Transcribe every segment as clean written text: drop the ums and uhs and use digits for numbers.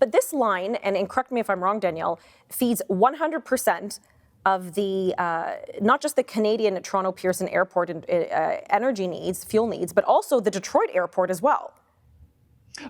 But this line, and correct me if I'm wrong, Danielle, feeds 100% of the, not just the Canadian Toronto Pearson Airport energy needs, fuel needs, but also the Detroit Airport as well.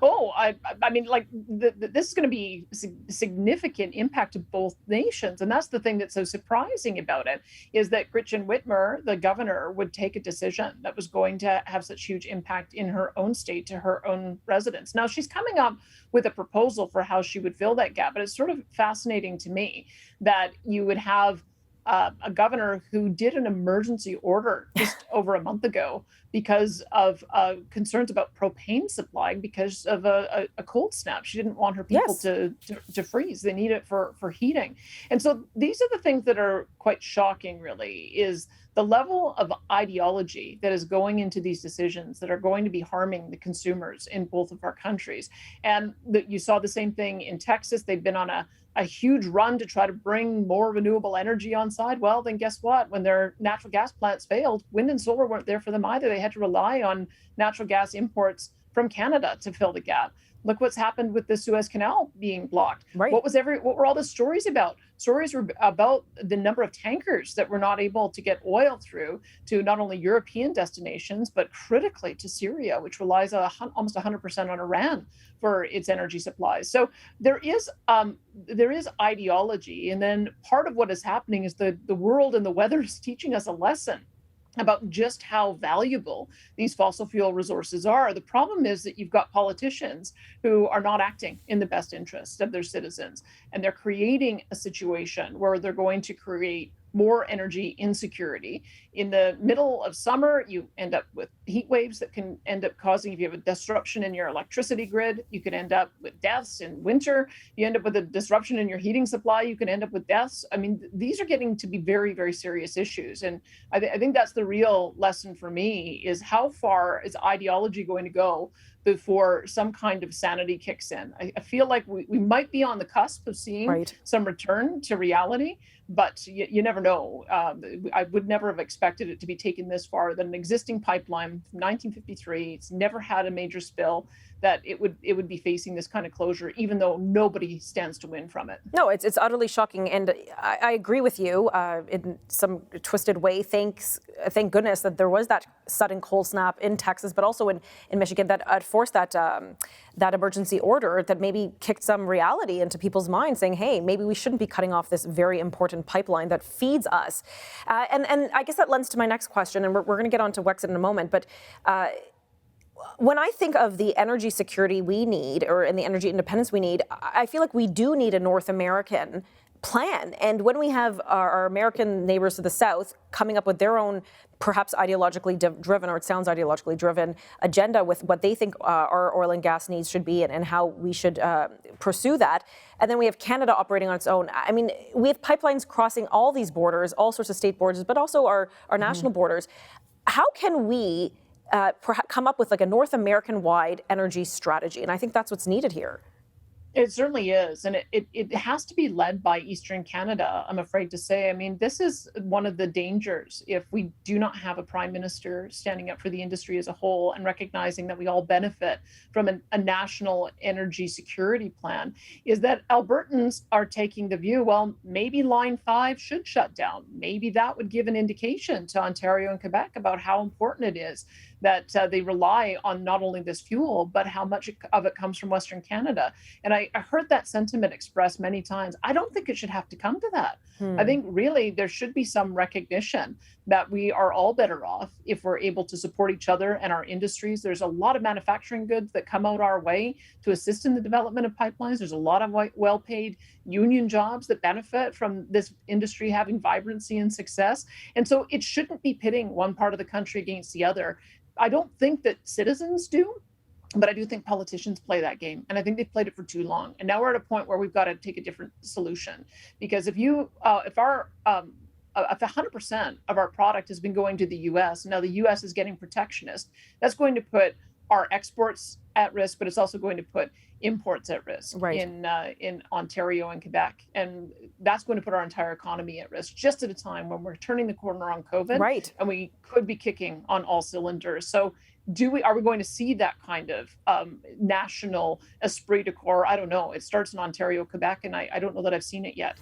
Oh, I mean, like this is going to be significant impact to both nations, and that's the thing that's so surprising about it is that Gretchen Whitmer, the governor, would take a decision that was going to have such huge impact in her own state to her own residents. Now she's coming up with a proposal for how she would fill that gap, but it's sort of fascinating to me that you would have a governor who did an emergency order just over a month ago because of concerns about propane supply because of a cold snap. She didn't want her people to freeze. They need it for heating. And so these are the things that are quite shocking, really, is the level of ideology that is going into these decisions that are going to be harming the consumers in both of our countries. And you saw the same thing in Texas. They've been on a huge run to try to bring more renewable energy on side. Well, then guess what? When their natural gas plants failed, wind and solar weren't there for them either. They had to rely on natural gas imports from Canada to fill the gap. Look what's happened with the Suez Canal being blocked. Right. What were all the stories about? Stories were about the number of tankers that were not able to get oil through to not only European destinations, but critically to Syria, which relies almost 100% on Iran for its energy supplies. So there is ideology. And then part of what is happening is the world and the weather is teaching us a lesson about just how valuable these fossil fuel resources are. The problem is that you've got politicians who are not acting in the best interest of their citizens, and they're creating a situation where they're going to create more energy insecurity. In the middle of summer, you end up with heat waves that can end up causing, if you have a disruption in your electricity grid, you could end up with deaths. In winter, you end up with a disruption in your heating supply, you can end up with deaths. I mean, these are getting to be very, very serious issues. And I think that's the real lesson for me, is how far is ideology going to go before some kind of sanity kicks in. I feel like we might be on the cusp of seeing some return to reality, but you never know. I would never have expected it to be taken this far, that an existing pipeline from 1953, it's never had a major spill, that it would be facing this kind of closure, even though nobody stands to win from it. No, it's utterly shocking, and I agree with you in some twisted way. Thank goodness that there was that sudden cold snap in Texas, but also in Michigan that forced that emergency order that maybe kicked some reality into people's minds, saying, hey, maybe we shouldn't be cutting off this very important pipeline that feeds us. And I guess that lends to my next question, and we're going to get on to Wexit in a moment, but when I think of the energy security we need, and the energy independence we need, I feel like we do need a North American plan. And when we have our American neighbors to the south coming up with their own, perhaps ideologically driven, or it sounds ideologically driven, agenda with what they think our oil and gas needs should be and how we should pursue that. And then we have Canada operating on its own. I mean, we have pipelines crossing all these borders, all sorts of state borders, but also our national borders. How can we perhaps come up with like a North American-wide energy strategy? And I think that's what's needed here. It certainly is. And it has to be led by Eastern Canada, I'm afraid to say. I mean, this is one of the dangers if we do not have a prime minister standing up for the industry as a whole and recognizing that we all benefit from a national energy security plan, is that Albertans are taking the view, well, maybe Line 5 should shut down. Maybe that would give an indication to Ontario and Quebec about how important it is that they rely on not only this fuel, but how much of it comes from Western Canada. And I heard that sentiment expressed many times. I don't think it should have to come to that. I think really there should be some recognition that we are all better off if we're able to support each other and our industries. There's a lot of manufacturing goods that come out our way to assist in the development of pipelines. There's a lot of well-paid union jobs that benefit from this industry having vibrancy and success. And so it shouldn't be pitting one part of the country against the other. I don't think that citizens do, but I do think politicians play that game. And I think they've played it for too long. And now we're at a point where we've got to take a different solution. Because if 100% of our product has been going to the US, now the US is getting protectionist, that's going to put our exports at risk, but it's also going to put imports at risk Right. in Ontario and Quebec, and that's going to put our entire economy at risk. Just at a time when we're turning the corner on COVID, Right. and we could be kicking on all cylinders. So, are we going to see that kind of national esprit de corps? I don't know. It starts in Ontario, Quebec, and I don't know that I've seen it yet.